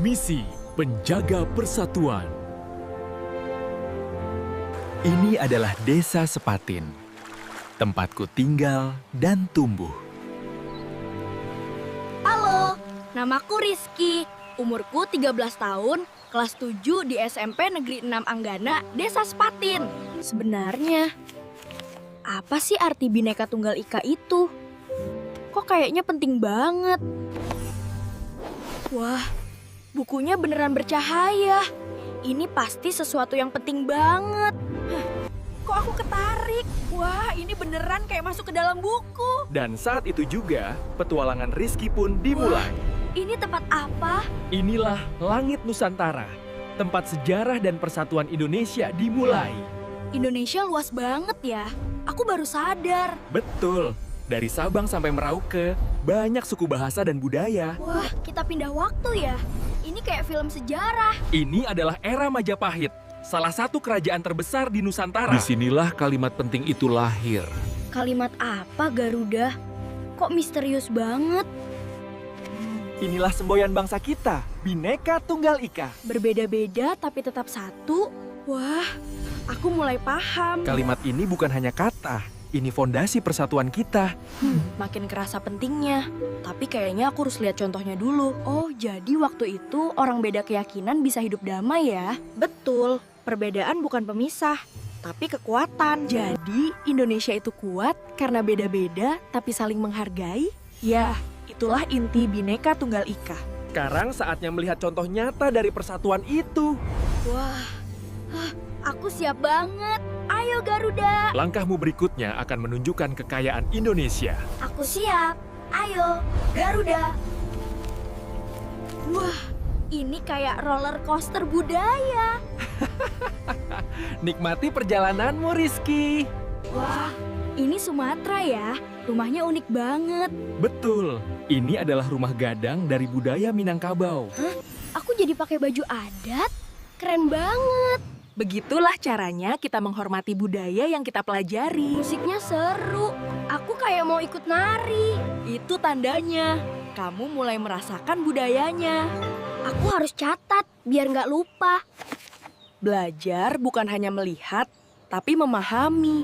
Misi Penjaga Persatuan. Ini adalah Desa Sepatin, tempatku tinggal dan tumbuh. Halo, namaku Rizky. Umurku 13 tahun, kelas 7 di SMP Negeri 6 Anggana, Desa Sepatin. Sebenarnya, apa sih arti Bhinneka Tunggal Ika itu? Kok kayaknya penting banget? Wah, bukunya beneran bercahaya. Ini pasti sesuatu yang penting banget. Kok aku ketarik? Wah, ini beneran kayak masuk ke dalam buku. Dan saat itu juga, petualangan Rizky pun dimulai. Ini tempat apa? Inilah Langit Nusantara, tempat sejarah dan persatuan Indonesia dimulai. Indonesia luas banget ya. Aku baru sadar. Betul, dari Sabang sampai Merauke, banyak suku bahasa dan budaya. Wah, kita pindah waktu ya. Ini kayak film sejarah. Ini adalah era Majapahit, salah satu kerajaan terbesar di Nusantara. Disinilah kalimat penting itu lahir. Kalimat apa, Garuda? Kok misterius banget? Inilah semboyan bangsa kita, Bhinneka Tunggal Ika. Berbeda-beda tapi tetap satu. Wah, aku mulai paham. Kalimat ini bukan hanya kata, ini fondasi persatuan kita. Makin kerasa pentingnya. Tapi kayaknya aku harus lihat contohnya dulu. Oh, jadi waktu itu orang beda keyakinan bisa hidup damai ya? Betul, perbedaan bukan pemisah, tapi kekuatan. Jadi Indonesia itu kuat karena beda-beda tapi saling menghargai? Ya, itulah inti Bhinneka Tunggal Ika. Sekarang saatnya melihat contoh nyata dari persatuan itu. Wah, aku siap banget. Ayo Garuda. Langkahmu berikutnya akan menunjukkan kekayaan Indonesia. Aku siap. Ayo, Garuda. Wah, ini kayak roller coaster budaya. Nikmati perjalananmu, Rizky. Wah, ini Sumatera ya. Rumahnya unik banget. Betul, ini adalah rumah gadang dari budaya Minangkabau. Aku jadi pakai baju adat. Keren banget. Begitulah caranya kita menghormati budaya yang kita pelajari. Musiknya seru. Aku kayak mau ikut nari. Itu tandanya kamu mulai merasakan budayanya. Aku harus catat biar nggak lupa. Belajar bukan hanya melihat, tapi memahami.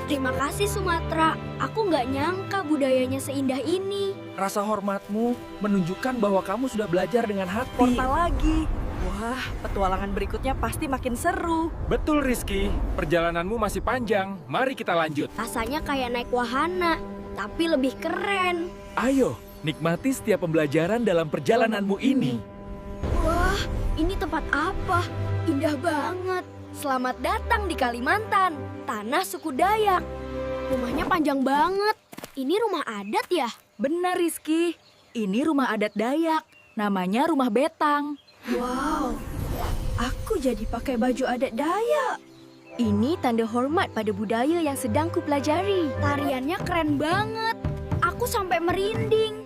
Terima kasih Sumatera. Aku nggak nyangka budayanya seindah ini. Rasa hormatmu menunjukkan bahwa kamu sudah belajar dengan hati. Portal lagi. Wah, petualangan berikutnya pasti makin seru. Betul Rizky, perjalananmu masih panjang. Mari kita lanjut. Rasanya kayak naik wahana, tapi lebih keren. Ayo, nikmati setiap pembelajaran dalam perjalananmu ini. Wah, ini tempat apa? Indah banget. Selamat datang di Kalimantan, tanah suku Dayak. Rumahnya panjang banget. Ini rumah adat ya? Benar, Rizky. Ini rumah adat Dayak. Namanya Rumah Betang. Wow, aku jadi pakai baju adat Dayak. Ini tanda hormat pada budaya yang sedang kupelajari. Tariannya keren banget. Aku sampai merinding.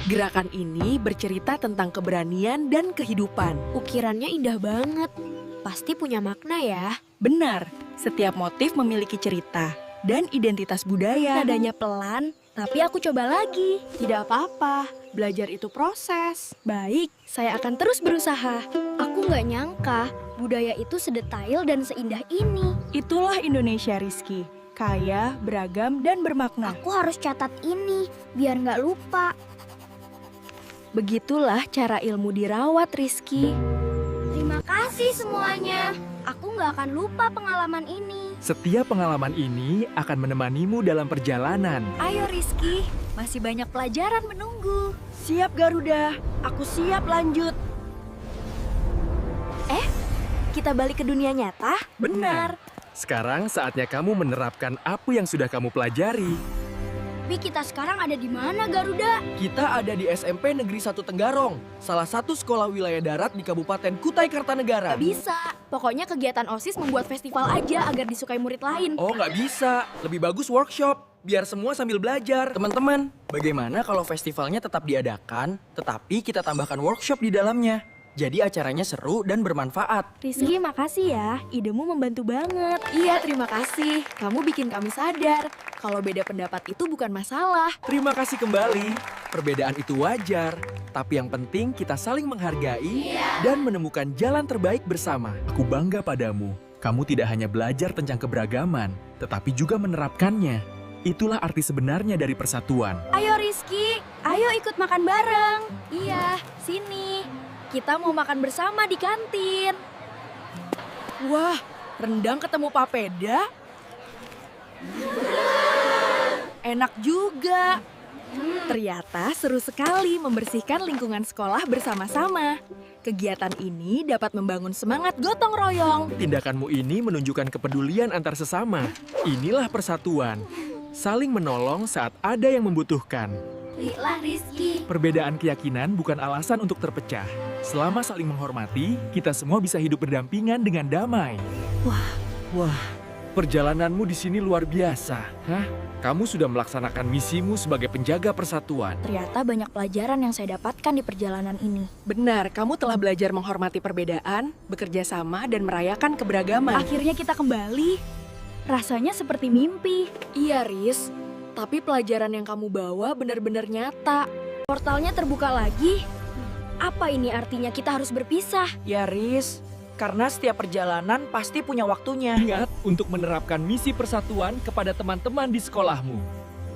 Gerakan ini bercerita tentang keberanian dan kehidupan. Ukirannya indah banget. Pasti punya makna ya. Benar, setiap motif memiliki cerita dan identitas budaya. Nadanya pelan, tapi aku coba lagi. Tidak apa-apa, belajar itu proses. Baik, saya akan terus berusaha. Aku nggak nyangka budaya itu sedetail dan seindah ini. Itulah Indonesia, Rizky. Kaya, beragam, dan bermakna. Aku harus catat ini, biar nggak lupa. Begitulah cara ilmu dirawat, Rizky. Terima kasih semuanya. Aku nggak akan lupa pengalaman ini. Setiap pengalaman ini akan menemanimu dalam perjalanan. Ayo Rizky, masih banyak pelajaran menunggu. Siap, Garuda. Aku siap lanjut. Kita balik ke dunia nyata? Benar. Sekarang saatnya kamu menerapkan apa yang sudah kamu pelajari. Tapi kita sekarang ada di mana, Garuda? Kita ada di SMP Negeri 1 Tenggarong, salah satu sekolah wilayah darat di Kabupaten Kutai Kartanegara. Gak bisa. Pokoknya kegiatan OSIS membuat festival aja agar disukai murid lain. Oh, nggak bisa. Lebih bagus workshop, biar semua sambil belajar. Teman-teman, bagaimana kalau festivalnya tetap diadakan, tetapi kita tambahkan workshop di dalamnya? Jadi acaranya seru dan bermanfaat. Rizky, makasih ya. Idemu membantu banget. Iya, terima kasih. Kamu bikin kami sadar kalau beda pendapat itu bukan masalah. Terima kasih kembali. perbedaan itu wajar. Tapi yang penting kita saling menghargai dan menemukan jalan terbaik bersama. Aku bangga padamu. Kamu tidak hanya belajar tentang keberagaman, tetapi juga menerapkannya. Itulah arti sebenarnya dari persatuan. Ayo Rizky, ayo ikut makan bareng. Iya, sini. Kita mau makan bersama di kantin. Wah, rendang ketemu papeda. Enak juga. Ternyata seru sekali membersihkan lingkungan sekolah bersama-sama. Kegiatan ini dapat membangun semangat gotong royong. Tindakanmu ini menunjukkan kepedulian antar sesama. Inilah persatuan. Saling menolong saat ada yang membutuhkan. Baiklah Rizky. Perbedaan keyakinan bukan alasan untuk terpecah. Selama saling menghormati, kita semua bisa hidup berdampingan dengan damai. Wah, perjalananmu di sini luar biasa. Hah? Kamu sudah melaksanakan misimu sebagai penjaga persatuan. Ternyata banyak pelajaran yang saya dapatkan di perjalanan ini. Benar, kamu telah belajar menghormati perbedaan, bekerja sama, dan merayakan keberagaman. Akhirnya kita kembali. Rasanya seperti mimpi. Iya, Riz. Tapi pelajaran yang kamu bawa benar-benar nyata. Portalnya terbuka lagi. Apa ini artinya kita harus berpisah? Ya, Riz. Karena setiap perjalanan pasti punya waktunya. Ingat untuk menerapkan misi persatuan kepada teman-teman di sekolahmu.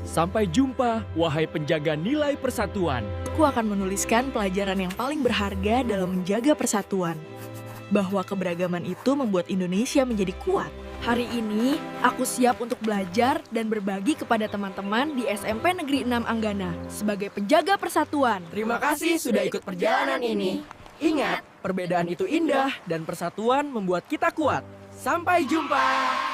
Sampai jumpa, wahai penjaga nilai persatuan. Aku akan menuliskan pelajaran yang paling berharga dalam menjaga persatuan. Bahwa keberagaman itu membuat Indonesia menjadi kuat. Hari ini, aku siap untuk belajar dan berbagi kepada teman-teman di SMP Negeri 6 Anggana sebagai penjaga persatuan. Terima kasih sudah ikut perjalanan ini. Ingat, perbedaan itu indah dan persatuan membuat kita kuat. Sampai jumpa!